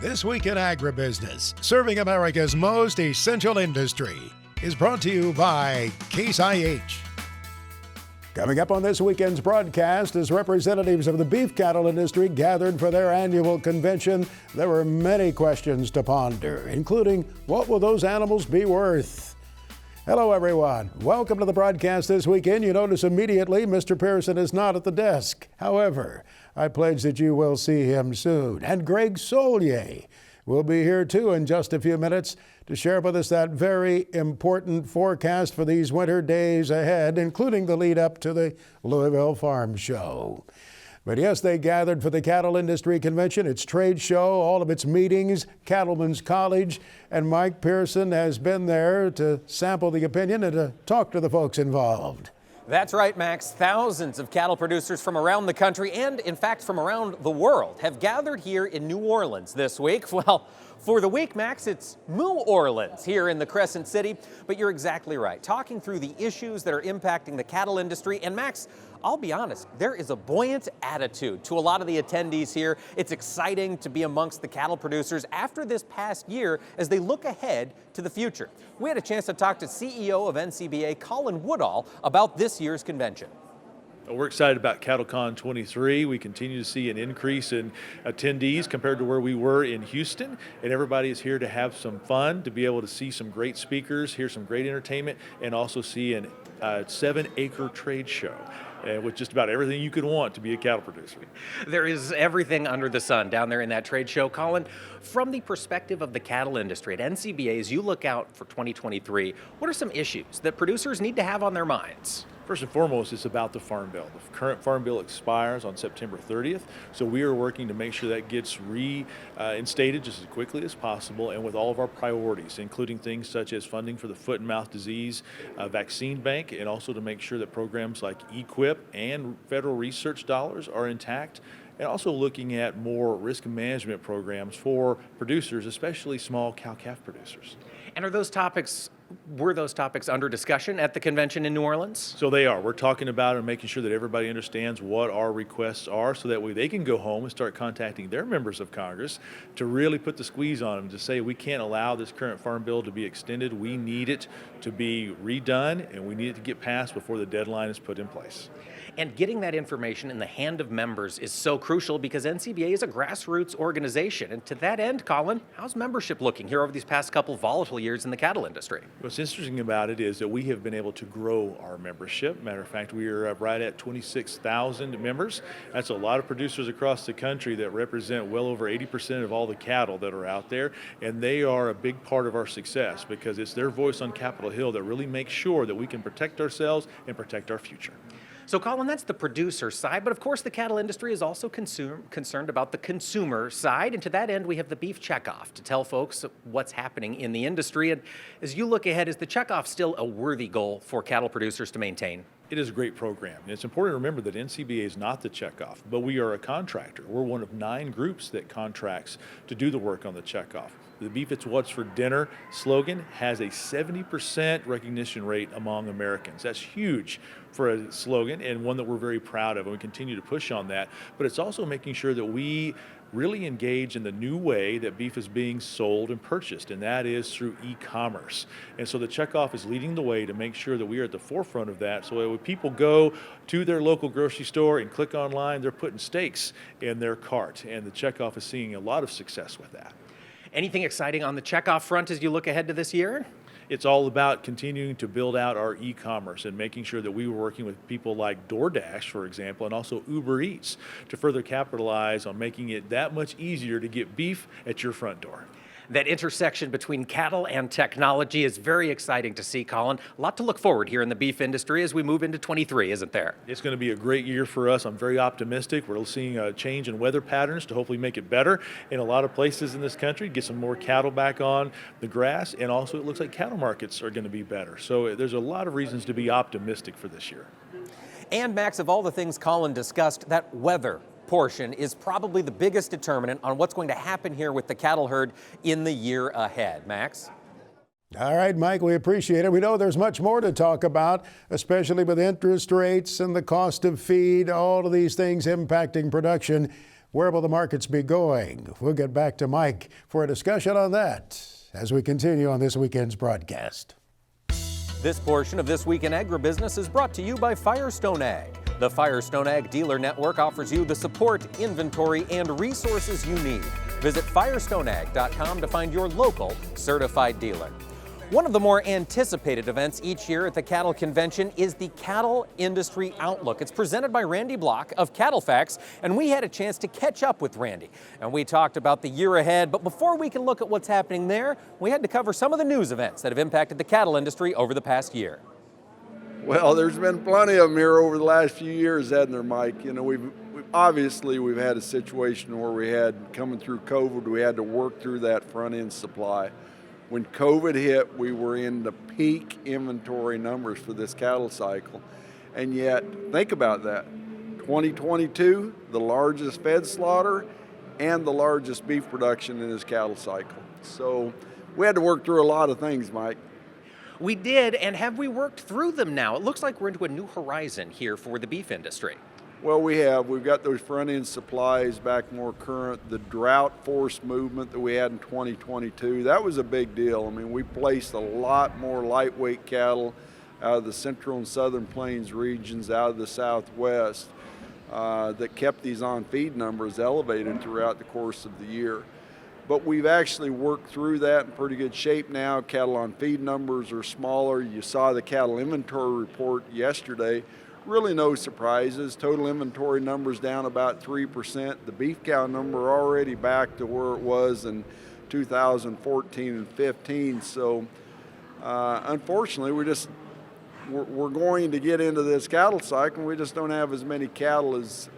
This Week in Agribusiness, serving America's most essential industry, is brought to you by Case IH. Coming up on this weekend's broadcast, as representatives of the beef cattle industry gathered for their annual convention, there were many questions to ponder, including what will those animals be worth? Hello, everyone. Welcome to the broadcast this weekend. You notice immediately Mr. Pearson is not at the desk. However, I pledge that you will see him soon. And Greg Solier will be here too in just a few minutes to share with us that very important forecast for these winter days ahead, including the lead up to the Louisville Farm Show. But yes, they gathered for the Cattle Industry Convention, its trade show, all of its meetings, Cattlemen's College, and Mike Pearson has been there to sample the opinion and to talk to the folks involved. That's right, Max. Thousands of cattle producers from around the country and, in fact, from around the world have gathered here in New Orleans this week. Well, for the week, Max, it's Moo Orleans here in the Crescent City. But you're exactly right. Talking through the issues that are impacting the cattle industry. And, Max, I'll be honest, there is a buoyant attitude to a lot of the attendees here. It's exciting to be amongst the cattle producers after this past year as they look ahead to the future. We had a chance to talk to CEO of NCBA, Colin Woodall, about this year's convention. We're excited about CattleCon 23. We continue to see an increase in attendees compared to where we were in Houston, and everybody is here to have some fun, to be able to see some great speakers, hear some great entertainment, and also see a 7-acre trade show. With just about everything you could want to be a cattle producer. There is everything under the sun down there in that trade show. Colin, from the perspective of the cattle industry at NCBA, as you look out for 2023, what are some issues that producers need to have on their minds? First and foremost, it's about the Farm Bill. The current Farm Bill expires on September 30th, so we are working to make sure that gets reinstated just as quickly as possible and with all of our priorities, including things such as funding for the foot and mouth disease vaccine bank, and also to make sure that programs like EQIP and federal research dollars are intact, and also looking at more risk management programs for producers, especially small cow-calf producers. And were those topics under discussion at the convention in New Orleans? So they are. We're talking about and making sure that everybody understands what our requests are so that way they can go home and start contacting their members of Congress to really put the squeeze on them to say we can't allow this current Farm Bill to be extended. We need it to be redone and we need it to get passed before the deadline is put in place. And getting that information in the hand of members is so crucial because NCBA is a grassroots organization. And to that end, Colin, how's membership looking here over these past couple volatile years in the cattle industry? What's interesting about it is that we have been able to grow our membership. Matter of fact, we are right at 26,000 members. That's a lot of producers across the country that represent well over 80% of all the cattle that are out there. And they are a big part of our success because it's their voice on Capitol Hill that really makes sure that we can protect ourselves and protect our future. So, Colin, that's the producer side, but of course the cattle industry is also concerned about the consumer side, and to that end we have the beef checkoff to tell folks what's happening in the industry. And as you look ahead, is the checkoff still a worthy goal for cattle producers to maintain? It is a great program. And it's important to remember that NCBA is not the checkoff, but we are a contractor. We're one of 9 groups that contracts to do the work on the checkoff. The Beef It's What's for Dinner slogan has a 70% recognition rate among Americans. That's huge for a slogan and one that we're very proud of, and we continue to push on that. But it's also making sure that we really engage in the new way that beef is being sold and purchased, and that is through e-commerce. And so the checkoff is leading the way to make sure that we are at the forefront of that. So when people go to their local grocery store and click online, they're putting steaks in their cart, and the checkoff is seeing a lot of success with that. Anything exciting on the checkoff front as you look ahead to this year? It's all about continuing to build out our e-commerce and making sure that we were working with people like DoorDash, for example, and also Uber Eats to further capitalize on making it that much easier to get beef at your front door. That intersection between cattle and technology is very exciting to see, Colin. A lot to look forward here in the beef industry as we move into 23, isn't there? It's going to be a great year for us. I'm very optimistic. We're seeing a change in weather patterns to hopefully make it better in a lot of places in this country, get some more cattle back on the grass, and also it looks like cattle markets are going to be better. So there's a lot of reasons to be optimistic for this year. And Max, of all the things Colin discussed, that weather portion is probably the biggest determinant on what's going to happen here with the cattle herd in the year ahead. Max? All right, Mike, we appreciate it. We know there's much more to talk about, especially with interest rates and the cost of feed, all of these things impacting production. Where will the markets be going? We'll get back to Mike for a discussion on that as we continue on this weekend's broadcast. This portion of This Week in Agribusiness is brought to you by Firestone Ag. The Firestone Ag Dealer Network offers you the support, inventory, and resources you need. Visit firestoneag.com to find your local certified dealer. One of the more anticipated events each year at the Cattle Convention is the Cattle Industry Outlook. It's presented by Randy Block of Cattle Facts, and we had a chance to catch up with Randy. And we talked about the year ahead, but before we can look at what's happening there, we had to cover some of the news events that have impacted the cattle industry over the past year. Well, there's been plenty of them here over the last few years, hasn't there, Mike? You know, we've had a situation where we had, coming through COVID, we had to work through that front end supply. When COVID hit, we were in the peak inventory numbers for this cattle cycle. And yet, think about that. 2022, the largest fed slaughter and the largest beef production in this cattle cycle. So we had to work through a lot of things, Mike. We did, and have we worked through them now? It looks like we're into a new horizon here for the beef industry. Well, we have. We've got those front-end supplies back more current. The drought-forced movement that we had in 2022, that was a big deal. I mean, we placed a lot more lightweight cattle out of the central and southern plains regions, out of the southwest, that kept these on-feed numbers elevated throughout the course of the year. But we've actually worked through that in pretty good shape now. Cattle on-feed numbers are smaller. You saw the cattle inventory report yesterday. Really no surprises. Total inventory numbers down about 3%. The beef cow number already back to where it was in 2014 and 15. So unfortunately, we're going to get into this cattle cycle, and we just don't have as many cattle as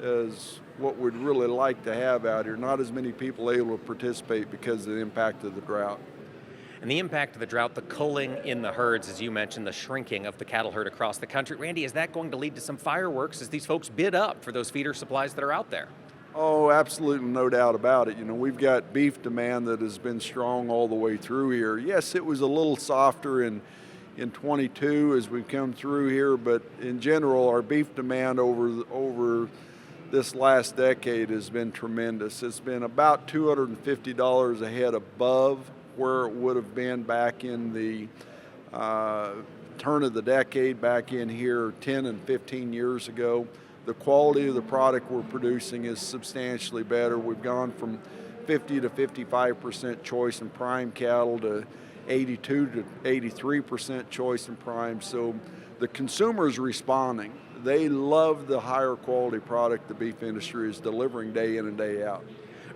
what we'd really like to have out here. Not as many people able to participate because of the impact of the drought. And the impact of the drought, the culling in the herds, as you mentioned, the shrinking of the cattle herd across the country. Randy, is that going to lead to some fireworks as these folks bid up for those feeder supplies that are out there? Oh, absolutely, no doubt about it. You know, we've got beef demand that has been strong all the way through here. Yes, it was a little softer in 22 as we've come through here, but in general, our beef demand over this last decade has been tremendous. It's been about $250 a head above where it would have been back in the turn of the decade, back in here 10 and 15 years ago. The quality of the product we're producing is substantially better. We've gone from 50 to 55% choice in prime cattle to 82 to 83% choice in prime. So the consumer is responding. They love the higher quality product the beef industry is delivering day in and day out.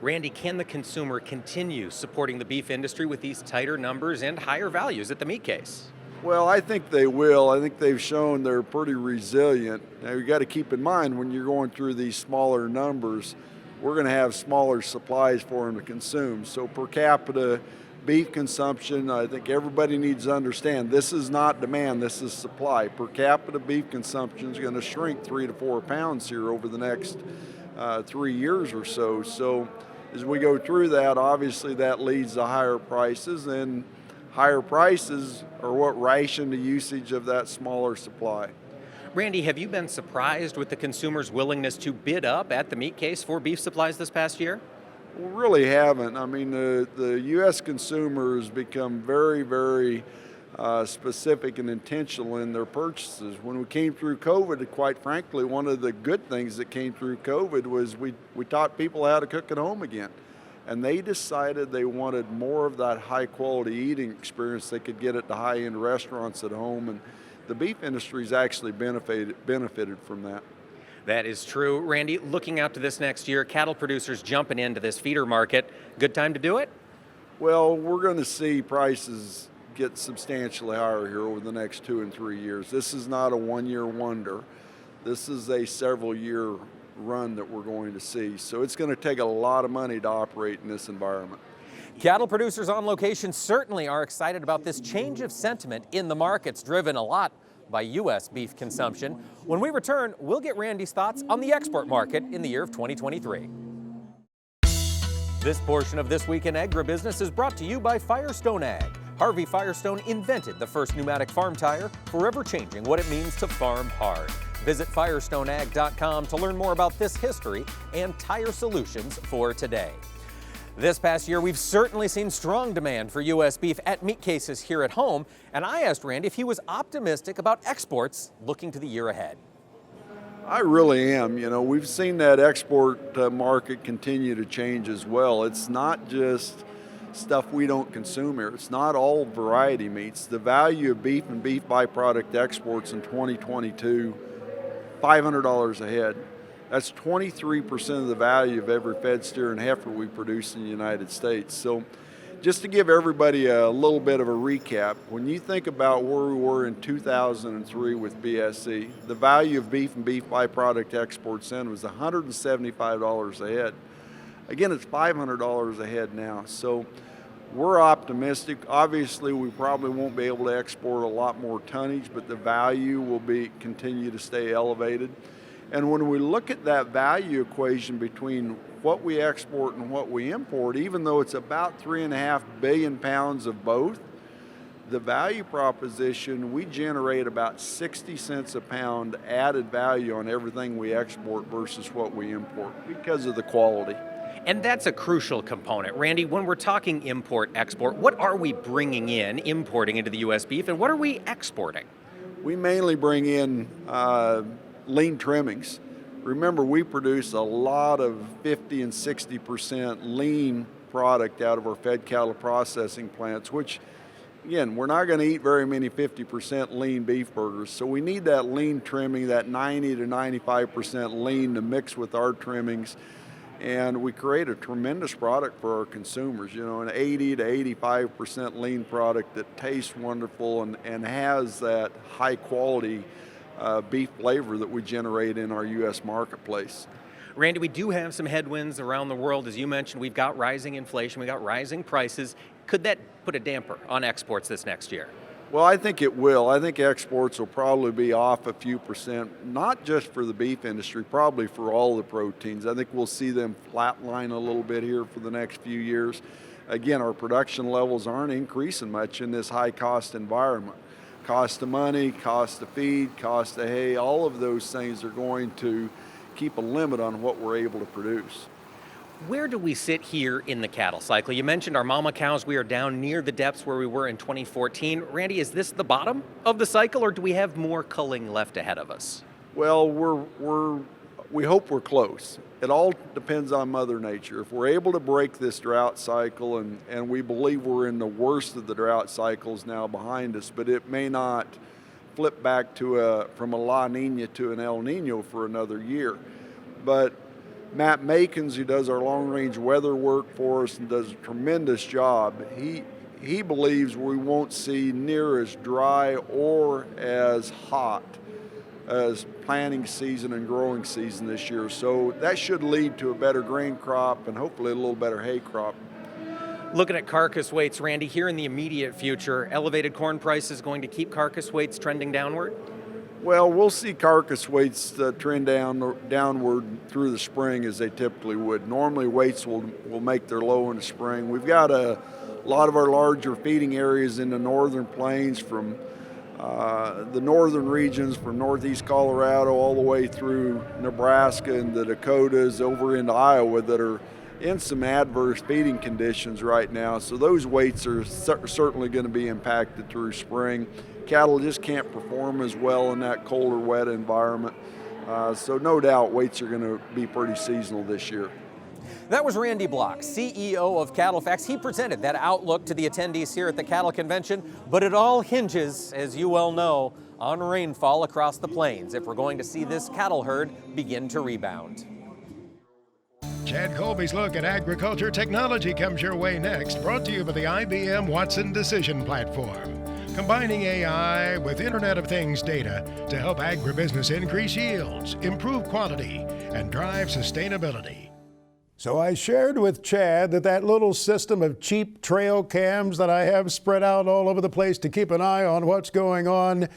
Randy, can the consumer continue supporting the beef industry with these tighter numbers and higher values at the meat case? Well, I think they will. I think they've shown they're pretty resilient. Now, you got to keep in mind when you're going through these smaller numbers, we're going to have smaller supplies for them to consume. So per capita beef consumption, I think everybody needs to understand this is not demand, this is supply. Per capita beef consumption is going to shrink 3 to 4 pounds here over the next 3 years or so. So as we go through that, obviously that leads to higher prices, and higher prices are what ration the usage of that smaller supply. Randy, have you been surprised with the consumer's willingness to bid up at the meat case for beef supplies this past year? We really haven't. I mean, the U.S. consumer has become very, very specific and intentional in their purchases. When we came through COVID, quite frankly, one of the good things that came through COVID was we taught people how to cook at home again. And they decided they wanted more of that high-quality eating experience they could get at the high-end restaurants at home. And the beef industry's actually benefited from that. That is true. Randy, looking out to this next year, cattle producers jumping into this feeder market, good time to do it? Well, we're going to see prices get substantially higher here over the next 2 and 3 years. This is not a one-year wonder. This is a several-year run that we're going to see. So it's going to take a lot of money to operate in this environment. Cattle producers on location certainly are excited about this change of sentiment in the markets, driven a lot by U.S. beef consumption. When we return, we'll get Randy's thoughts on the export market in the year of 2023. This portion of This Week in Agribusiness is brought to you by Firestone Ag. Harvey Firestone invented the first pneumatic farm tire, forever changing what it means to farm hard. Visit firestoneag.com to learn more about this history and tire solutions for today. This past year, we've certainly seen strong demand for U.S. beef at meat cases here at home, and I asked Randy if he was optimistic about exports looking to the year ahead. I really am. You know, we've seen that export market continue to change as well. It's not just stuff we don't consume here. It's not all variety meats. The value of beef and beef byproduct exports in 2022, $500 a head. That's 23% of the value of every fed steer and heifer we produce in the United States. So just to give everybody a little bit of a recap, when you think about where we were in 2003 with BSE, the value of beef and beef byproduct exports then was $175 a head. Again, it's $500 a head now. So we're optimistic. Obviously, we probably won't be able to export a lot more tonnage, but the value will continue to stay elevated. And when we look at that value equation between what we export and what we import, even though it's about 3.5 billion pounds of both, the value proposition, we generate about 60 cents a pound added value on everything we export versus what we import because of the quality. And that's a crucial component. Randy, when we're talking import-export, what are we bringing in, importing into the U.S. beef, and what are we exporting? We mainly bring in lean trimmings. Remember, we produce a lot of 50 and 60% lean product out of our fed cattle processing plants, which, again, we're not going to eat very many 50% lean beef burgers. So we need that lean trimming, that 90 to 95% lean to mix with our trimmings. And we create a tremendous product for our consumers, you know, an 80 to 85% lean product that tastes wonderful and has that high quality beef flavor that we generate in our U.S. marketplace. Randy, we do have some headwinds around the world. As you mentioned, we've got rising inflation, we've got rising prices. Could that put a damper on exports this next year? Well, I think it will. I think exports will probably be off a few percent, not just for the beef industry, probably for all the proteins. I think we'll see them flatline a little bit here for the next few years. Again, our production levels aren't increasing much in this high cost environment. Cost of money, cost of feed, cost of hay, all of those things are going to keep a limit on what we're able to produce. Where do we sit here in the cattle cycle? You mentioned our mama cows. We are down near the depths where we were in 2014. Randy, is this the bottom of the cycle, or do we have more culling left ahead of us? Well, we hope we're close. It all depends on Mother Nature. If we're able to break this drought cycle, and we believe we're in the worst of the drought cycles now behind us, but it may not flip back from a La Nina to an El Nino for another year. But Matt Makins, who does our long-range weather work for us and does a tremendous job, he believes we won't see near as dry or as hot as planting season and growing season this year. So that should lead to a better grain crop and hopefully a little better hay crop. Looking at carcass weights, Randy, here in the immediate future, elevated corn prices going to keep carcass weights trending downward? Well, we'll see carcass weights trend downward through the spring as they typically would. Normally weights will make their low in the spring. We've got a lot of our larger feeding areas in the northern plains from the northern regions from northeast Colorado all the way through Nebraska and the Dakotas over into Iowa that are in some adverse feeding conditions right now. So those weights are certainly going to be impacted through spring. Cattle just can't perform as well in that colder, wet environment. So no doubt weights are going to be pretty seasonal this year. That was Randy Block, CEO of Cattle Facts. He presented that outlook to the attendees here at the Cattle Convention, but it all hinges, as you well know, on rainfall across the plains if we're going to see this cattle herd begin to rebound. Chad Colby's look at agriculture technology comes your way next, brought to you by the IBM Watson Decision Platform, combining AI with Internet of Things data to help agribusiness increase yields, improve quality, and drive sustainability. So I shared with Chad that little system of cheap trail cams that I have spread out all over the place to keep an eye on what's going on,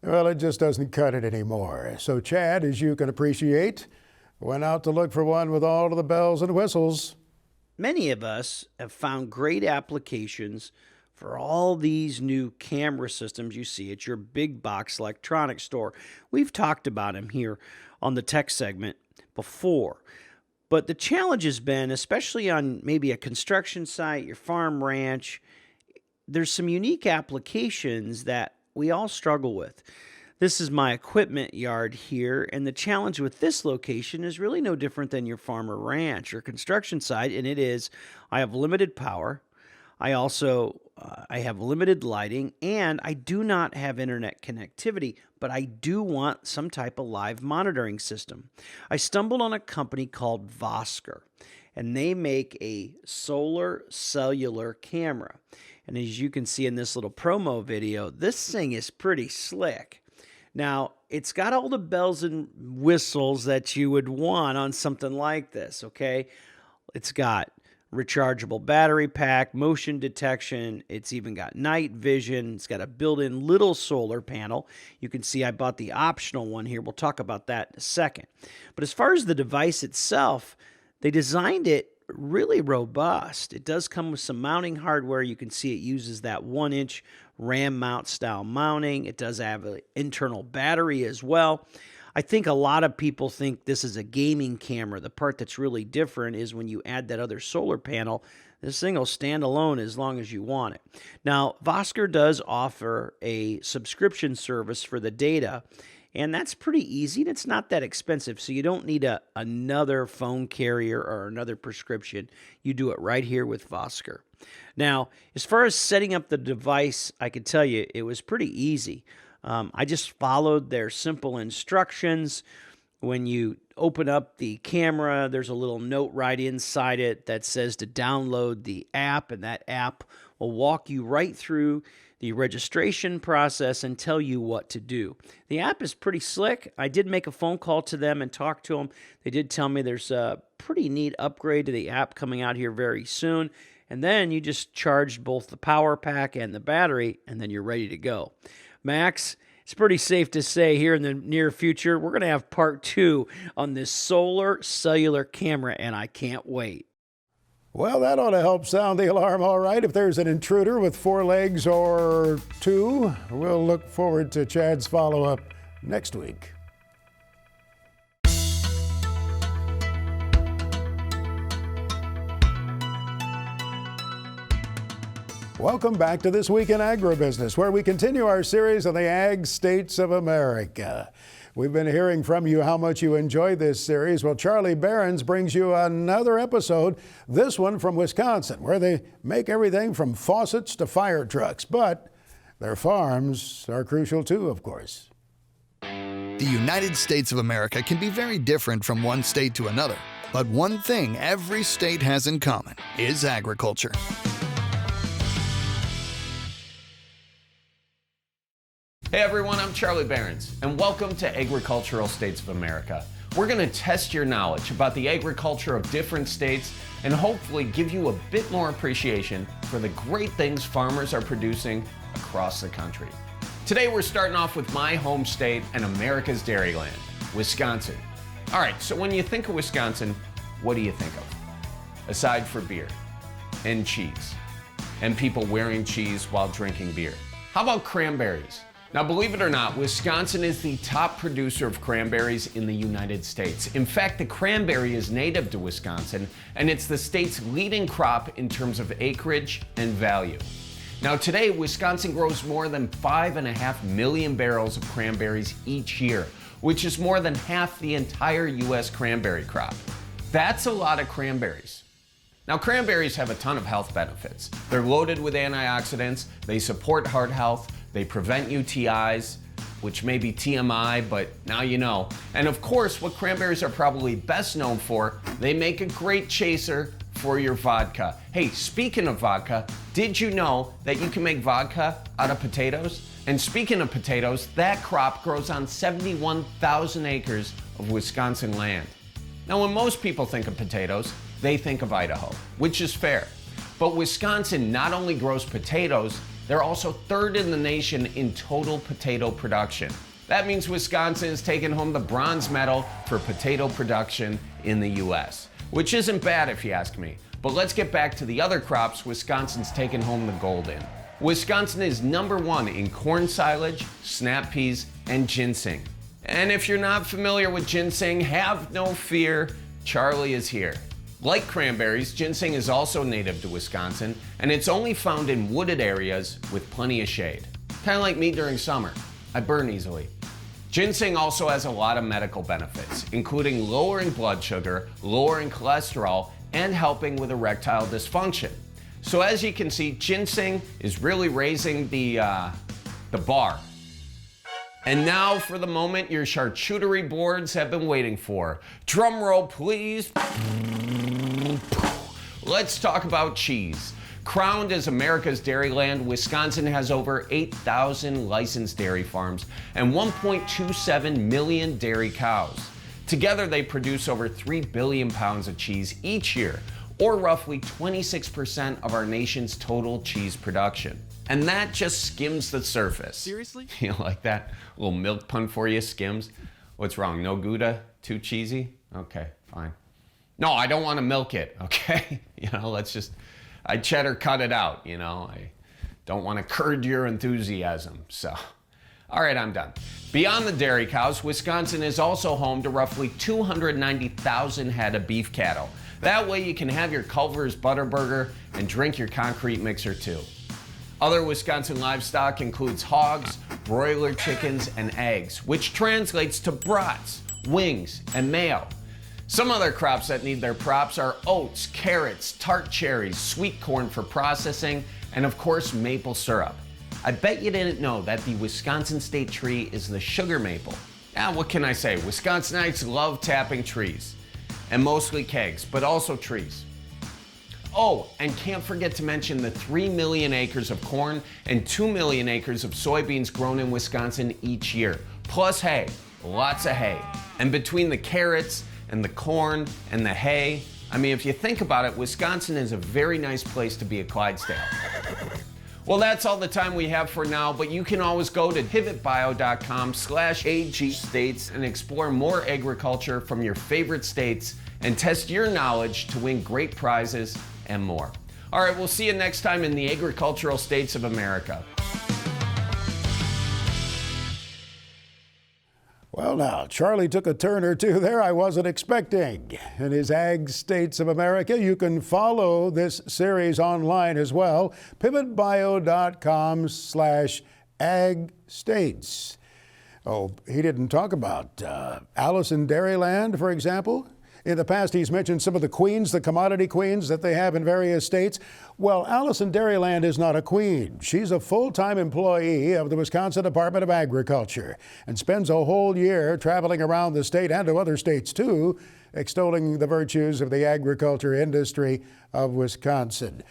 well, it just doesn't cut it anymore. So Chad, as you can appreciate, went out to look for one with all of the bells and whistles. Many of us have found great applications for all these new camera systems you see at your big box electronics store. We've talked about them here on the tech segment before. But the challenge has been, especially on maybe a construction site, your farm ranch, there's some unique applications that we all struggle with. This is my equipment yard here, and the challenge with this location is really no different than your farm or ranch or construction site, and it is I have limited power. I have limited lighting, and I do not have internet connectivity, but I do want some type of live monitoring system. I stumbled on a company called Vosker, and they make a solar cellular camera. And as you can see in this little promo video, this thing is pretty slick. Now, it's got all the bells and whistles that you would want on something like this, okay? It's got rechargeable battery pack, motion detection. It's even got night vision. It's got a built-in little solar panel. You can see I bought the optional one here. We'll talk about that in a second. But as far as the device itself, they designed it really robust. It does come with some mounting hardware. You can see it uses that 1-inch ram mount style mounting. It does have an internal battery as well. I think a lot of people think this is a gaming camera. The part that's really different is when you add that other solar panel, this thing will stand alone as long as you want it. Now, Vosker does offer a subscription service for the data, and that's pretty easy, and it's not that expensive, so you don't need another phone carrier or another prescription. You do it right here with Vosker. Now, as far as setting up the device, I can tell you it was pretty easy. I just followed their simple instructions. When you open up the camera, there's a little note right inside it that says to download the app, and that app will walk you right through the registration process and tell you what to do. The app is pretty slick. I did make a phone call to them and talk to them. They did tell me there's a pretty neat upgrade to the app coming out here very soon. And then you just charge both the power pack and the battery, and then you're ready to go. Max, it's pretty safe to say here in the near future, we're going to have part 2 on this solar cellular camera, and I can't wait. Well, that ought to help sound the alarm, all right. If there's an intruder with 4 legs or 2, we'll look forward to Chad's follow-up next week. Welcome back to This Week in Agribusiness, where we continue our series on the Ag States of America. We've been hearing from you how much you enjoy this series. Well, Charlie Behrens brings you another episode, this one from Wisconsin, where they make everything from faucets to fire trucks. But their farms are crucial too, of course. The United States of America can be very different from one state to another. But one thing every state has in common is agriculture. Hey everyone, I'm Charlie Behrens, and welcome to Agricultural States of America. We're going to test your knowledge about the agriculture of different states and hopefully give you a bit more appreciation for the great things farmers are producing across the country. Today we're starting off with my home state and America's dairyland, Wisconsin. All right, so when you think of Wisconsin, what do you think of? Aside from beer and cheese and people wearing cheese while drinking beer. How about cranberries? Now, believe it or not, Wisconsin is the top producer of cranberries in the United States. In fact, the cranberry is native to Wisconsin, and it's the state's leading crop in terms of acreage and value. Now, today, Wisconsin grows more than 5.5 million barrels of cranberries each year, which is more than half the entire U.S. cranberry crop. That's a lot of cranberries. Now, cranberries have a ton of health benefits. They're loaded with antioxidants, they support heart health, they prevent UTIs, which may be TMI, but now you know. And of course, what cranberries are probably best known for, they make a great chaser for your vodka. Hey, speaking of vodka, did you know that you can make vodka out of potatoes? And speaking of potatoes, that crop grows on 71,000 acres of Wisconsin land. Now, when most people think of potatoes, they think of Idaho, which is fair. But Wisconsin not only grows potatoes, they're also third in the nation in total potato production. That means Wisconsin is taking home the bronze medal for potato production in the US, which isn't bad if you ask me. But let's get back to the other crops Wisconsin's taken home the gold in. Wisconsin is #1 in corn silage, snap peas, and ginseng. And if you're not familiar with ginseng, have no fear, Charlie is here. Like cranberries, ginseng is also native to Wisconsin, and it's only found in wooded areas with plenty of shade. Kind of like me during summer. I burn easily. Ginseng also has a lot of medical benefits, including lowering blood sugar, lowering cholesterol, and helping with erectile dysfunction. So as you can see, ginseng is really raising the bar. And now for the moment your charcuterie boards have been waiting for. Drum roll, please. Let's talk about cheese. Crowned as America's dairyland, Wisconsin has over 8,000 licensed dairy farms and 1.27 million dairy cows. Together, they produce over 3 billion pounds of cheese each year, or roughly 26% of our nation's total cheese production. And that just skims the surface. Seriously? You like that? A little milk pun for you, skims. What's wrong, no Gouda? Too cheesy? Okay, fine. No, I don't want to milk it, okay? I cheddar cut it out, I don't want to curd your enthusiasm, so. All right, I'm done. Beyond the dairy cows, Wisconsin is also home to roughly 290,000 head of beef cattle. That way you can have your Culver's Butterburger and drink your concrete mixer too. Other Wisconsin livestock includes hogs, broiler chickens, and eggs, which translates to brats, wings, and mayo. Some other crops that need their props are oats, carrots, tart cherries, sweet corn for processing, and of course, maple syrup. I bet you didn't know that the Wisconsin state tree is the sugar maple. What can I say? Wisconsinites love tapping trees, and mostly kegs, but also trees. Oh, and can't forget to mention the 3 million acres of corn and 2 million acres of soybeans grown in Wisconsin each year, plus hay, lots of hay. And between the carrots and the corn and the hay, if you think about it, Wisconsin is a very nice place to be a Clydesdale. Well, that's all the time we have for now, but you can always go to pivotbio.com/agstates and explore more agriculture from your favorite states and test your knowledge to win great prizes and more. All right, we'll see you next time in the agricultural states of America. Well, now, Charlie took a turn or two there I wasn't expecting. In his Ag States of America, you can follow this series online as well. pivotbio.com/agstates. Oh, he didn't talk about Alice in Dairyland, for example. In the past, he's mentioned some of the queens, the commodity queens that they have in various states. Well, Alice in Dairyland is not a queen. She's a full-time employee of the Wisconsin Department of Agriculture and spends a whole year traveling around the state and to other states, too, extolling the virtues of the agriculture industry of Wisconsin.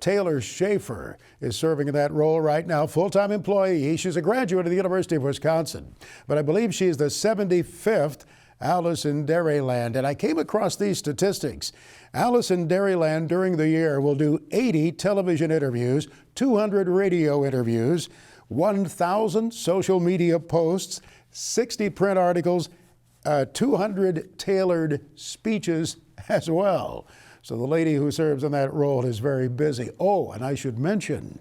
Taylor Schaefer is serving in that role right now, full-time employee. She's a graduate of the University of Wisconsin, but I believe she's the 75th Alice in Dairyland. And I came across these statistics. Alice in Dairyland during the year will do 80 television interviews, 200 radio interviews, 1,000 social media posts, 60 print articles, 200 tailored speeches as well. So the lady who serves in that role is very busy. Oh, and I should mention,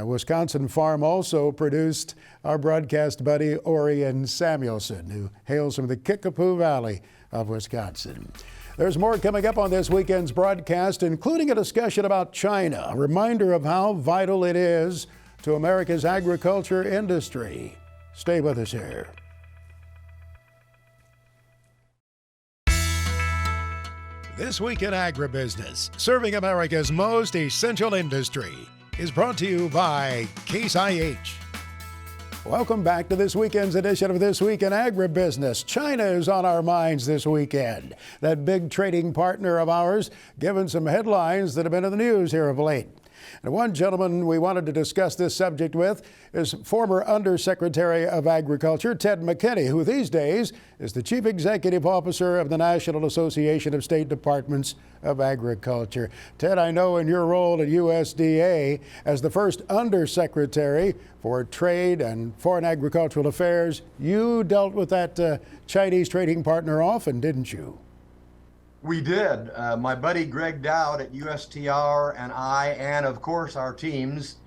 Wisconsin Farm also produced our broadcast buddy Orion Samuelson, who hails from the Kickapoo Valley of Wisconsin. There's more coming up on this weekend's broadcast, including a discussion about China, a reminder of how vital it is to America's agriculture industry. Stay with us here. This Week in Agribusiness, serving America's most essential industry, is brought to you by Case IH. Welcome back to this weekend's edition of This Week in Agribusiness. China is on our minds this weekend. That big trading partner of ours, given some headlines that have been in the news here of late. And one gentleman we wanted to discuss this subject with is former Undersecretary of Agriculture, Ted McKinney, who these days is the Chief Executive Officer of the National Association of State Departments of Agriculture. Ted, I know in your role at USDA as the first Undersecretary for Trade and Foreign Agricultural Affairs, you dealt with that Chinese trading partner often, didn't you? We did. My buddy Greg Dowd at USTR and I, and of course our teams,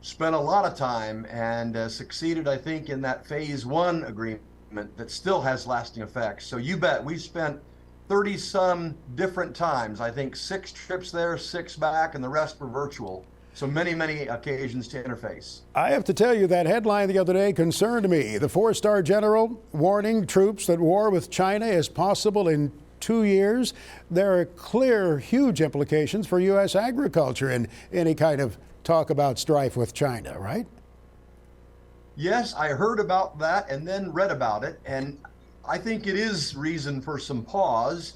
spent a lot of time and succeeded, I think, in that phase 1 agreement that still has lasting effects. So you bet, we spent 30 some different times, I think 6 trips there, 6 back, and the rest were virtual. So many, many occasions to interface. I have to tell you, that headline the other day concerned me. The 4-star general warning troops that war with China is possible in 2 years. There are clear, huge implications for U.S. agriculture in any kind of talk about strife with China, right? Yes, I heard about that and then read about it, and I think it is reason for some pause.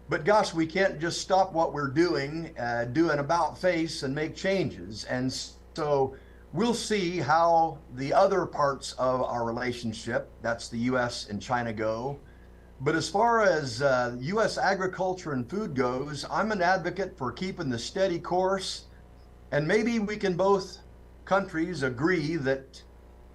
But gosh, we can't just stop what we're doing, do an about face and make changes. And so we'll see how the other parts of our relationship, that's the U.S. and China, go. But as far as U.S. agriculture and food goes, I'm an advocate for keeping the steady course. And maybe we can both countries agree that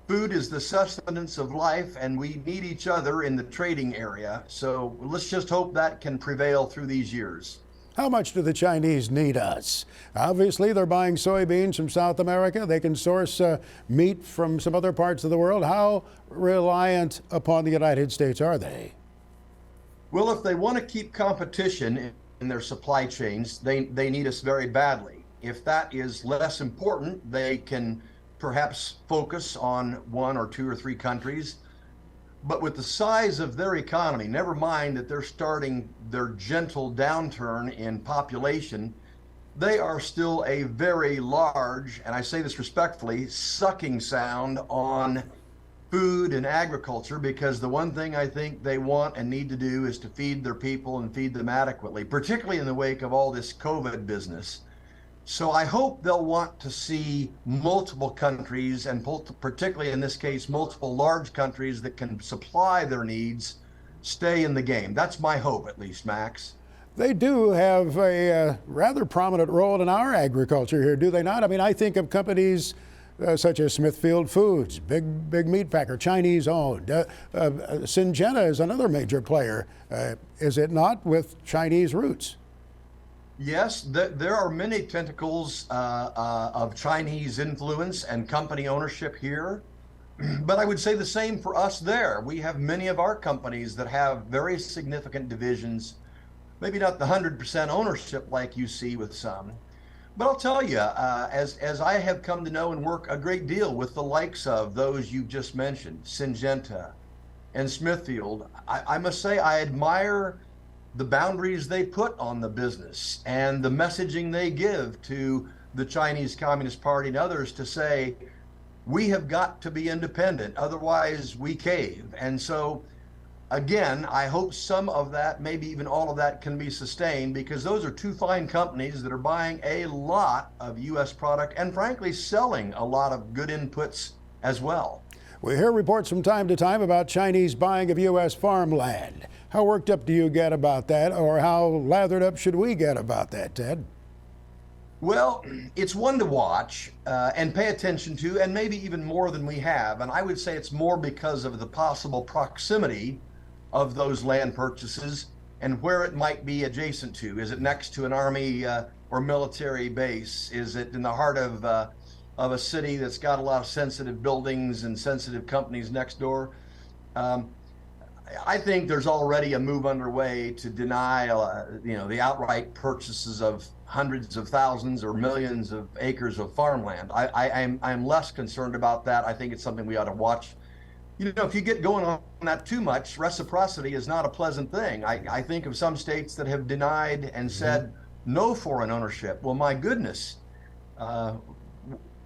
food is the sustenance of life, and we need each other in the trading area. So let's just hope that can prevail through these years. How much do the Chinese need us? Obviously, they're buying soybeans from South America. They can source meat from some other parts of the world. How reliant upon the United States are they? Well, if they want to keep competition in their supply chains, they need us very badly. If that is less important, they can perhaps focus on 1 or 2 or 3 countries. But with the size of their economy, never mind that they're starting their gentle downturn in population, they are still a very large, and I say this respectfully, sucking sound on food and agriculture, because the one thing I think they want and need to do is to feed their people and feed them adequately, particularly in the wake of all this COVID business. So I hope they'll want to see multiple countries, and particularly in this case, multiple large countries that can supply their needs, stay in the game. That's my hope, at least, Max. They do have a rather prominent role in our agriculture here, do they not? I mean, I think of companies such as Smithfield Foods, big meat packer, Chinese owned. Syngenta is another major player, is it not, with Chinese roots? Yes, there are many tentacles of Chinese influence and company ownership here, but I would say the same for us there. We have many of our companies that have very significant divisions, maybe not the 100% ownership like you see with some. But I'll tell you, as I have come to know and work a great deal with the likes of those you've just mentioned, Syngenta and Smithfield, I must say I admire the boundaries they put on the business and the messaging they give to the Chinese Communist Party and others to say, we have got to be independent, otherwise we cave. And so, again, I hope some of that, maybe even all of that, can be sustained, because those are 2 fine companies that are buying a lot of U.S. product and frankly selling a lot of good inputs as well. We hear reports from time to time about Chinese buying of U.S. farmland. How worked up do you get about that, or how lathered up should we get about that, Ted? Well, it's one to watch and pay attention to, and maybe even more than we have. And I would say it's more because of the possible proximity of those land purchases and where it might be adjacent to. Is it next to an army or military base? Is it in the heart of a city that's got a lot of sensitive buildings and sensitive companies next door? I think there's already a move underway to deny, the outright purchases of hundreds of thousands or millions of acres of farmland. I'm less concerned about that. I think it's something we ought to watch. If you get going on that too much, reciprocity is not a pleasant thing. I think of some states that have denied and said no foreign ownership. Well, my goodness,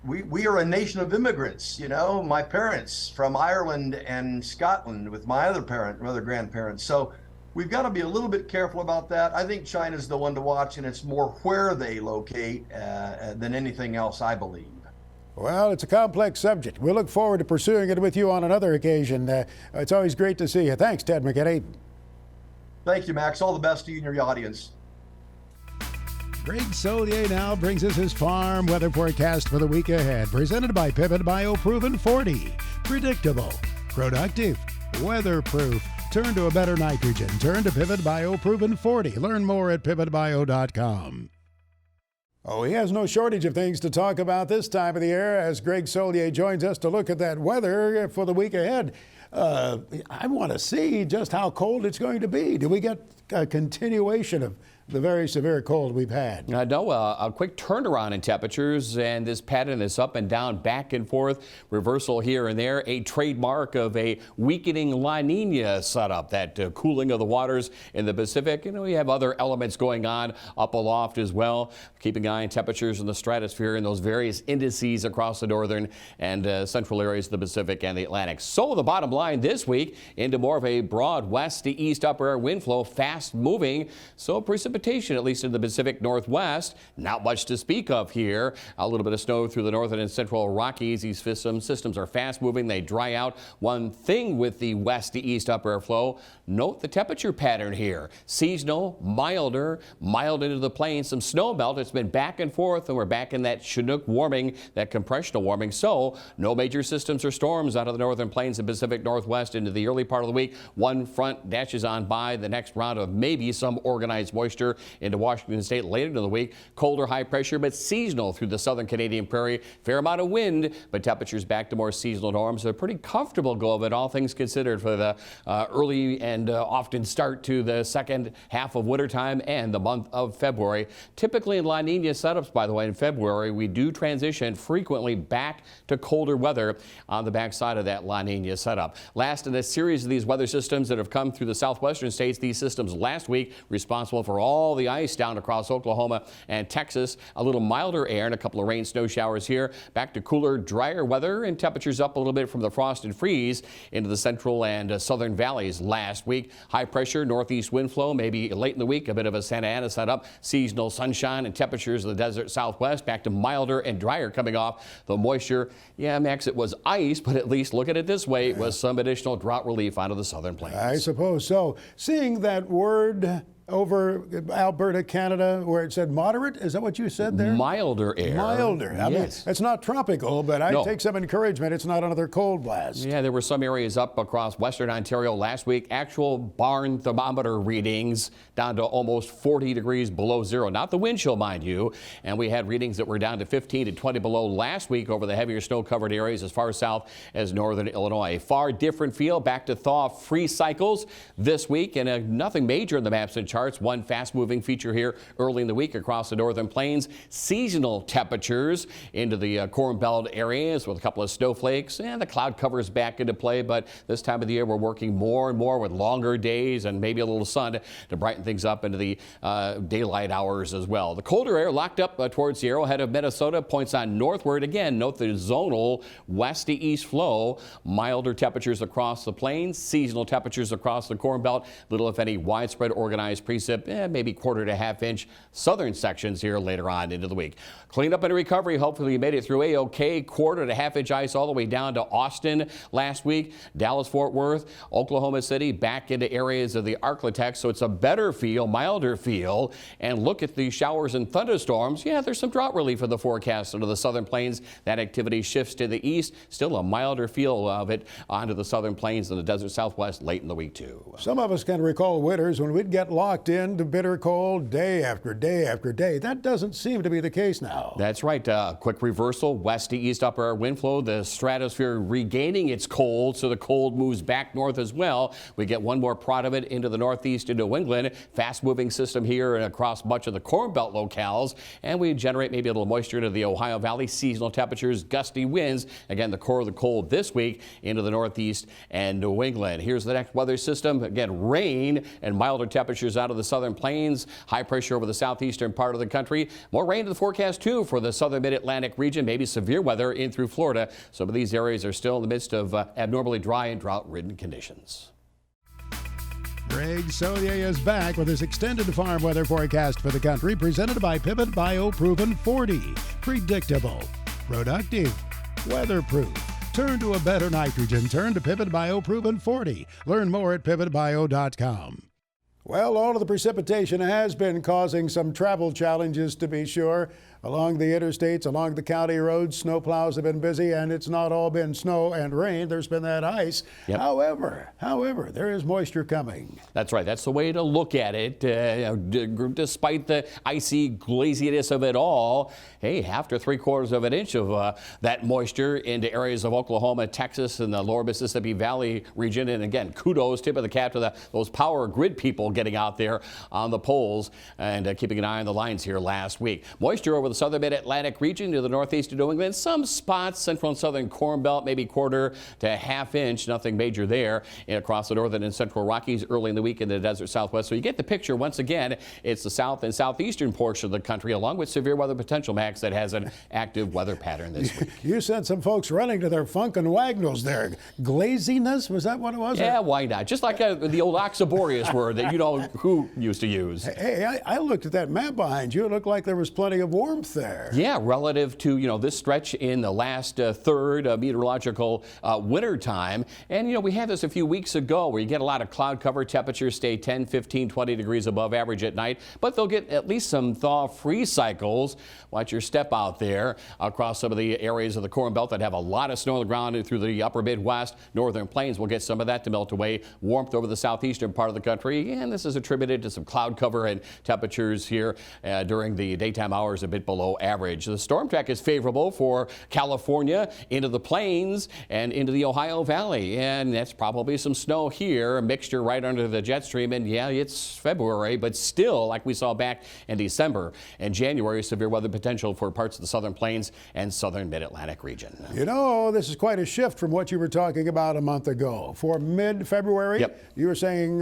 we are a nation of immigrants. My parents from Ireland and Scotland with my other grandparents. So we've got to be a little bit careful about that. I think China's the one to watch, and it's more where they locate than anything else, I believe. Well, it's a complex subject. We look forward to pursuing it with you on another occasion. It's always great to see you. Thanks, Ted McKinney. Thank you, Max. All the best to you and your audience. Greg Solier now brings us his farm weather forecast for the week ahead, presented by Pivot Bio Proven 40. Predictable, productive, weatherproof. Turn to a better nitrogen. Turn to Pivot Bio Proven 40. Learn more at pivotbio.com. Oh, he has no shortage of things to talk about this time of the year as Greg Solier joins us to look at that weather for the week ahead. I want to see just how cold it's going to be. Do we get a continuation of the very severe cold we've had? No, a quick turnaround in temperatures, and this pattern is up and down, back and forth, reversal here and there, a trademark of a weakening La Nina setup, that cooling of the waters in the Pacific. You know, we have other elements going on up aloft as well. Keeping an eye on temperatures in the stratosphere and those various indices across the northern and central areas of the Pacific and the Atlantic. So the bottom line this week, into more of a broad west to east upper air wind flow, fast moving. So precipitation, at least in the Pacific Northwest, not much to speak of here. A little bit of snow through the northern and central Rockies. These systems are fast moving. They dry out. One thing with the west to east upper air flow, note the temperature pattern here. Seasonal, milder, mild into the plains, some snow melt. It's been back and forth, and we're back in that Chinook warming, that compressional warming. So no major systems or storms out of the northern plains and Pacific Northwest into the early part of the week. One front dashes on by. The next round of maybe some organized moisture into Washington State later in the week. Colder, high pressure, but seasonal through the southern Canadian prairie. Fair amount of wind, but temperatures back to more seasonal norms. A pretty comfortable go of it, all things considered, for the early and often start to the second half of wintertime and the month of February. Typically in La Nina setups, by the way, in February, we do transition frequently back to colder weather on the backside of that La Nina setup. Last in a series of these weather systems that have come through the southwestern states, these systems last week responsible for all the ice down across Oklahoma and Texas. A little milder air and a couple of rain snow showers here. Back to cooler, drier weather, and temperatures up a little bit from the frost and freeze into the central and southern valleys last week. High pressure, northeast wind flow, maybe late in the week, a bit of a Santa Ana setup. Seasonal sunshine and temperatures in the desert southwest back to milder and drier coming off the moisture. Yeah, Max, it was ice, but at least look at it this way. It was some additional drought relief out of the southern plains. I suppose so. Seeing that word over Alberta, Canada, where it said moderate, is that what you said there? Milder air. Milder. I mean, it's not tropical, but I take some encouragement. It's not another cold blast. Yeah, there were some areas up across western Ontario last week. Actual barn thermometer readings down to almost 40 degrees below zero. Not the wind chill, mind you. And we had readings that were down to 15 to 20 below last week over the heavier snow-covered areas as far south as northern Illinois. A far different feel. Back to thaw-free cycles this week, and nothing major in the maps and charts. One fast-moving feature here early in the week across the northern plains. Seasonal temperatures into the Corn Belt areas with a couple of snowflakes, and the cloud cover is back into play. But this time of the year, we're working more and more with longer days and maybe a little sun to brighten things up into the daylight hours as well. The colder air locked up towards the arrowhead of Minnesota points on northward. Again, note the zonal west to east flow. Milder temperatures across the plains. Seasonal temperatures across the Corn Belt. Little, if any, widespread organized precip, maybe quarter to half inch southern sections here later on into the week. Cleanup and recovery. Hopefully you made it through A-OK. Quarter to half inch ice all the way down to Austin last week. Dallas, Fort Worth, Oklahoma City, back into areas of the Arklatex. So it's a better feel, milder feel. And look at the showers and thunderstorms. Yeah, there's some drought relief in the forecast into the southern plains. That activity shifts to the east. Still a milder feel of it onto the southern plains and the desert southwest late in the week too. Some of us can recall winters when we'd get locked into bitter cold day after day after day. That doesn't seem to be the case now. That's right. Quick reversal. West to east upper air wind flow. The stratosphere regaining its cold, so the cold moves back north as well. We get one more prod of it into the northeast into New England. Fast-moving system here and across much of the Corn Belt locales. And we generate maybe a little moisture into the Ohio Valley. Seasonal temperatures, gusty winds. Again, the core of the cold this week into the northeast and New England. Here's the next weather system. Again, rain and milder temperatures out of the southern plains. High pressure over the southeastern part of the country. More rain to the forecast, too, for the southern mid-Atlantic region. Maybe severe weather in through Florida. Some of these areas are still in the midst of abnormally dry and drought-ridden conditions. Greg Solier is back with his extended farm weather forecast for the country, presented by Pivot BioProven 40. Predictable, productive, weatherproof. Turn to a better nitrogen. Turn to Pivot BioProven 40. Learn more at pivotbio.com. Well, all of the precipitation has been causing some travel challenges, to be sure. along the interstates, along the county roads. Snow plows have been busy, and it's not all been snow and rain. There's been that ice. Yep. However, there is moisture coming. That's right. That's the way to look at it. Despite the icy glaziness of it all, hey, after 3/4 of an inch of that moisture into areas of Oklahoma, Texas, and the lower Mississippi Valley region. And again, kudos, tip of the cap to those power grid people getting out there on the poles and keeping an eye on the lines here last week. Moisture over the southern mid-Atlantic region to the northeast of New England. Some spots, central and southern Corn Belt, maybe 1/4 to 1/2 inch. Nothing major there. And across the northern and central Rockies early in the week in the desert Southwest. So you get the picture. Once again, it's the south and southeastern portion of the country, along with severe weather potential, Max, that has an active weather pattern this week. You sent some folks running to their funk and wagnalls there. Glaziness, was that what it was? Yeah, why not? Just like the old Oxyborius word that you know who used to use. Hey, I looked at that map behind you. It looked like there was plenty of warmth there. Yeah, relative to, this stretch in the last third of meteorological winter time. And, we had this a few weeks ago where you get a lot of cloud cover. Temperatures stay 10, 15, 20 degrees above average at night, but they'll get at least some thaw-free cycles. Watch your step out there across some of the areas of the Corn Belt that have a lot of snow on the ground and through the upper Midwest. Northern plains will get some of that to melt away. Warmth over the southeastern part of the country, and this is attributed to some cloud cover and temperatures here during the daytime hours a bit below average. The storm track is favorable for California into the plains and into the Ohio Valley, and that's probably some snow here, a mixture right under the jet stream. And yeah, it's February, but still, like we saw back in December and January, severe weather potential for parts of the southern plains and southern mid-Atlantic region. This is quite a shift from what you were talking about a month ago. For mid-February, yep, you were saying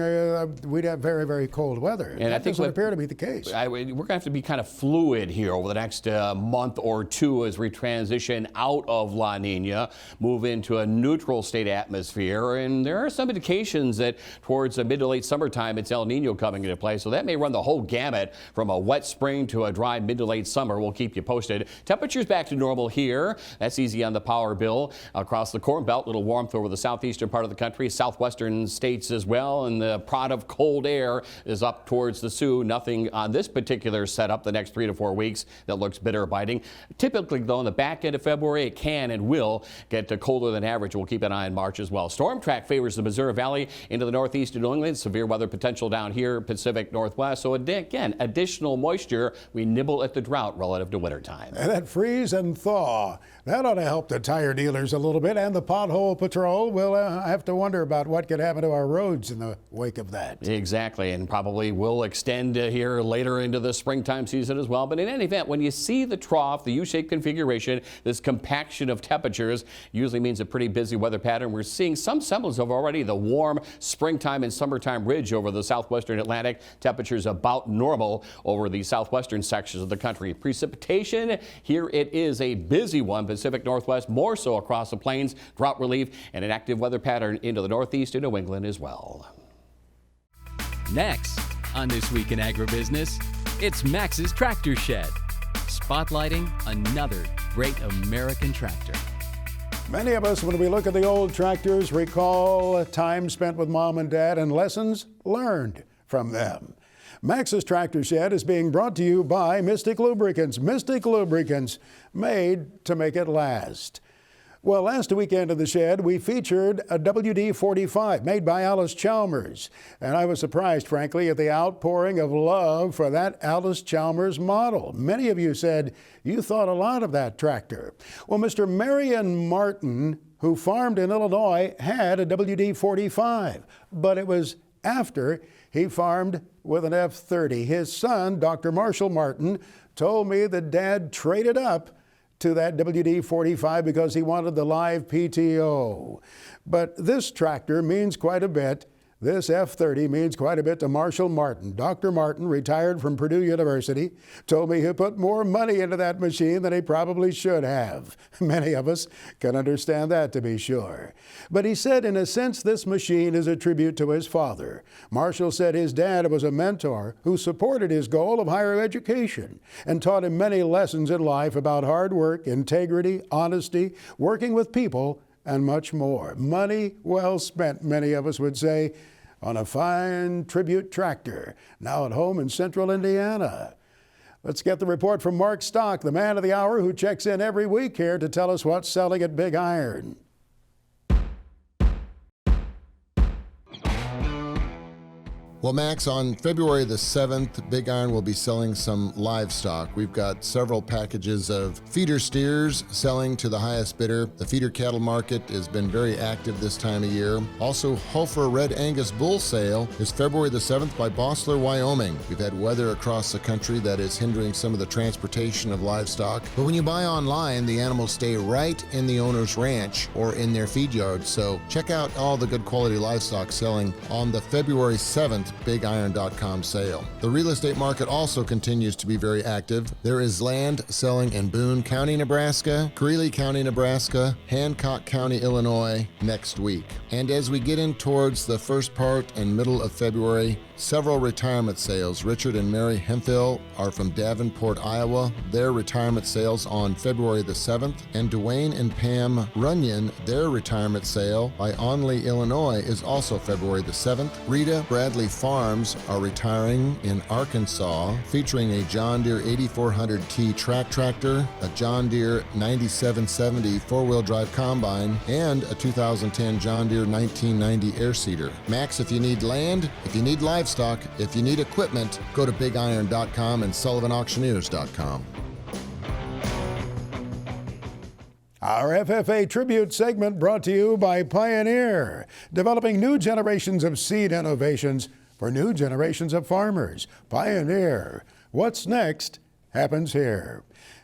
we'd have very, very cold weather. And that doesn't appear to be the case. We're going to have to be kind of fluid here over the next month or two as we transition out of La Nina, move into a neutral state atmosphere. And there are some indications that towards mid to late summertime, it's El Nino coming into play. So that may run the whole gamut from a wet spring to a dry mid to late summer. We'll keep you posted. Temperatures back to normal here. That's easy on the power bill. Across the Corn Belt, little warmth over the southeastern part of the country, southwestern states as well. And the prod of cold air is up towards the Sioux. Nothing on this particular setup the next 3 to 4 weeks that looks bitter biting. Typically, though, in the back end of February, it can and will get colder than average. We'll keep an eye on March as well. Storm track favors the Missouri Valley into the northeast of New England. Severe weather potential down here, Pacific Northwest. So again, additional moisture. We nibble at the drought relative to wintertime. And that freeze and thaw, that ought to help the tire dealers a little bit. And the pothole patrol will have to wonder about what could happen to our roads in the wake of that. Exactly, and probably will extend here later into the springtime season as well. But in any event, when you see the trough, the U-shaped configuration, this compaction of temperatures usually means a pretty busy weather pattern. We're seeing some semblance of already the warm springtime and summertime ridge over the southwestern Atlantic. Temperatures about normal over the southwestern sections of the country. Precipitation, here it is a busy one. Pacific Northwest, more so across the plains. Drought relief and an active weather pattern into the northeast and New England as well. Next on This Week in Agribusiness, it's Max's Tractor Shed, spotlighting another great American tractor. Many of us, when we look at the old tractors, recall time spent with mom and dad and lessons learned from them. Max's Tractor Shed is being brought to you by Mystic Lubricants. Mystic Lubricants, made to make it last. Well, last weekend in the shed, we featured a WD-45 made by Alice Chalmers. And I was surprised, frankly, at the outpouring of love for that Alice Chalmers model. Many of you said you thought a lot of that tractor. Well, Mr. Marion Martin, who farmed in Illinois, had a WD-45, but it was after he farmed with an F-30. His son, Dr. Marshall Martin, told me that Dad traded up to that WD-45 because he wanted the live PTO. But this tractor means quite a bit. This F-30 means quite a bit to Marshall Martin. Dr. Martin, retired from Purdue University, told me he put more money into that machine than he probably should have. Many of us can understand that, to be sure. But he said, in a sense, this machine is a tribute to his father. Marshall said his dad was a mentor who supported his goal of higher education and taught him many lessons in life about hard work, integrity, honesty, working with people, and much more. Money well spent, many of us would say, on a fine tribute tractor, now at home in central Indiana. Let's get the report from Mark Stock, the man of the hour who checks in every week here to tell us what's selling at Big Iron. Well, Max, on February the 7th, Big Iron will be selling some livestock. We've got several packages of feeder steers selling to the highest bidder. The feeder cattle market has been very active this time of year. Also, Hofer Red Angus Bull Sale is February the 7th by Bossler, Wyoming. We've had weather across the country that is hindering some of the transportation of livestock. But when you buy online, the animals stay right in the owner's ranch or in their feed yard. So check out all the good quality livestock selling on the February 7th BigIron.com sale. The real estate market also continues to be very active. There is land selling in Boone County, Nebraska, Greeley County, Nebraska, Hancock County, Illinois next week. And as we get in towards the first part and middle of February, several retirement sales. Richard and Mary Hemphill are from Davenport, Iowa. Their retirement sales on February the 7th. And Dwayne and Pam Runyon, their retirement sale by Onley, Illinois is also February the 7th. Rita Bradley Farms are retiring in Arkansas, featuring a John Deere 8400T track tractor, a John Deere 9770 four-wheel drive combine, and a 2010 John Deere 1990 air seeder. Max, if you need land, if you need livestock, if you need equipment, go to BigIron.com and SullivanAuctioneers.com. Our FFA Tribute segment brought to you by Pioneer, developing new generations of seed innovations for new generations of farmers. Pioneer, what's next happens here.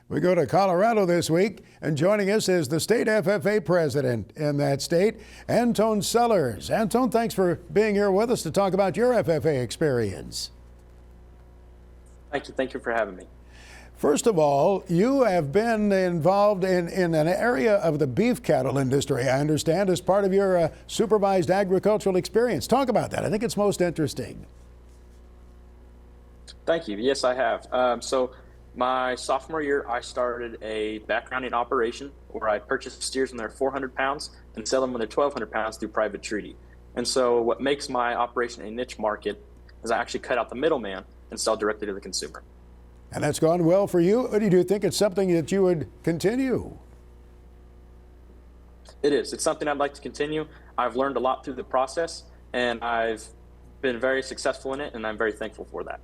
We go to Colorado this week, and joining us is the state FFA president in that state, Antone Sellers. Antone, thanks for being here with us to talk about your FFA experience. Thank you. Thank you for having me. First of all, you have been involved in an area of the beef cattle industry, I understand, as part of your supervised agricultural experience. Talk about that. I think it's most interesting. Thank you. Yes, I have. So my sophomore year, I started a background in operation where I purchased steers when they're 400 pounds and sell them when they're 1,200 pounds through private treaty. And so what makes my operation a niche market is I actually cut out the middleman and sell directly to the consumer. And that's gone well for you. Do you think it's something that you would continue? It is. It's something I'd like to continue. I've learned a lot through the process, and I've been very successful in it, and I'm very thankful for that.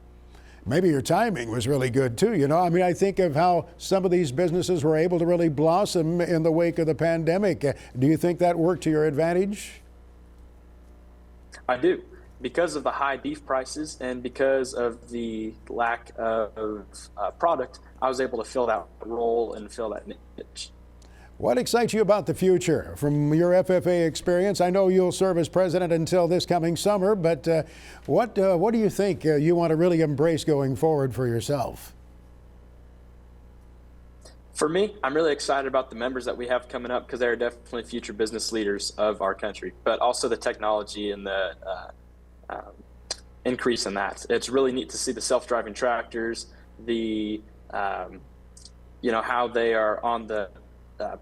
Maybe your timing was really good too. You know, I mean, I think of how some of these businesses were able to really blossom in the wake of the pandemic. Do you think that worked to your advantage? I do. Because of the high beef prices and because of the lack of product, I was able to fill that role and fill that niche. What excites you about the future from your FFA experience? I know you'll serve as president until this coming summer, but what do you think you want to really embrace going forward for yourself? For me, I'm really excited about the members that we have coming up because they're definitely future business leaders of our country, but also the technology and the increase in that. It's really neat to see the self-driving tractors, the how they are on the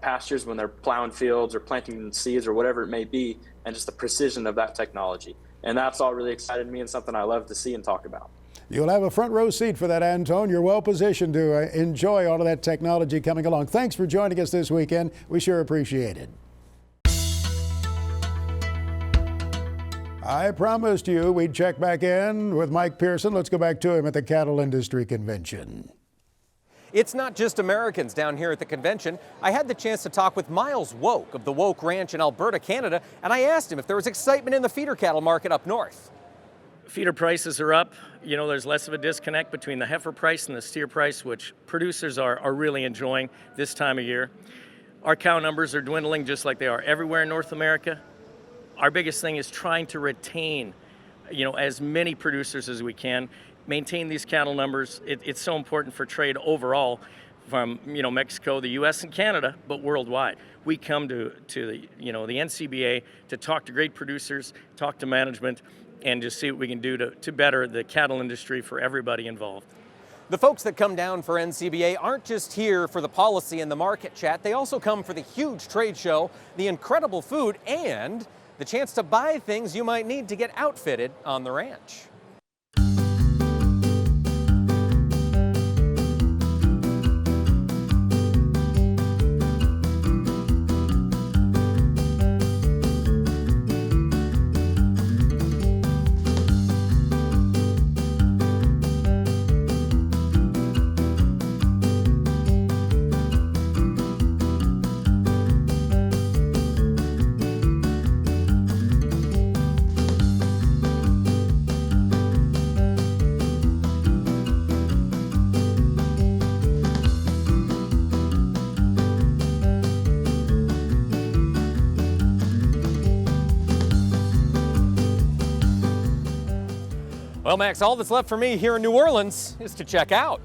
pastures when they're plowing fields or planting seeds or whatever it may be, and just the precision of that technology. And that's all really excited me and something I love to see and talk about. You'll have a front row seat for that, Antone. You're well positioned to enjoy all of that technology coming along. Thanks for joining us this weekend. We sure appreciate it. I promised you we'd check back in with Mike Pearson. Let's go back to him at the Cattle Industry Convention. It's not just Americans down here at the convention. I had the chance to talk with Miles Woke of the Woke Ranch in Alberta, Canada, and I asked him if there was excitement in the feeder cattle market up north. Feeder prices are up. You know, there's less of a disconnect between the heifer price and the steer price, which producers are really enjoying this time of year. Our cow numbers are dwindling just like they are everywhere in North America. Our biggest thing is trying to retain, as many producers as we can, maintain these cattle numbers. It's so important for trade overall from, Mexico, the U.S. and Canada, but worldwide. We come to the NCBA to talk to great producers, talk to management, and just see what we can do to better the cattle industry for everybody involved. The folks that come down for NCBA aren't just here for the policy and the market chat. They also come for the huge trade show, the incredible food, and the chance to buy things you might need to get outfitted on the ranch. Well, Max, all that's left for me here in New Orleans is to check out.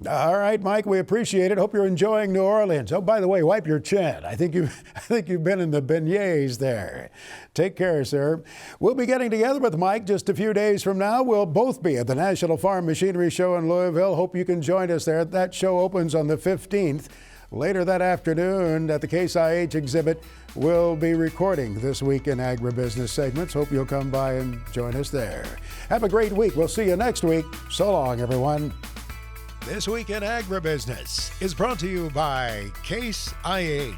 All right, Mike, we appreciate it. Hope you're enjoying New Orleans. Oh, by the way, wipe your chin. I think you've been in the beignets there. Take care, sir. We'll be getting together with Mike just a few days from now. We'll both be at the National Farm Machinery Show in Louisville. Hope you can join us there. That show opens on the 15th. Later that afternoon at the Case IH exhibit, we'll be recording This Week in Agribusiness segments. Hope you'll come by and join us there. Have a great week. We'll see you next week. So long, everyone. This Week in Agribusiness is brought to you by Case IH.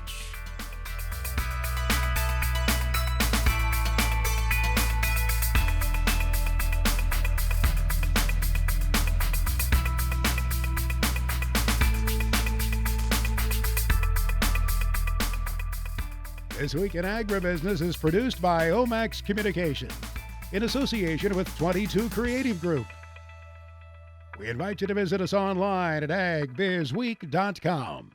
This Week in Agribusiness is produced by Omax Communications in association with 22 Creative Group. We invite you to visit us online at agbizweek.com.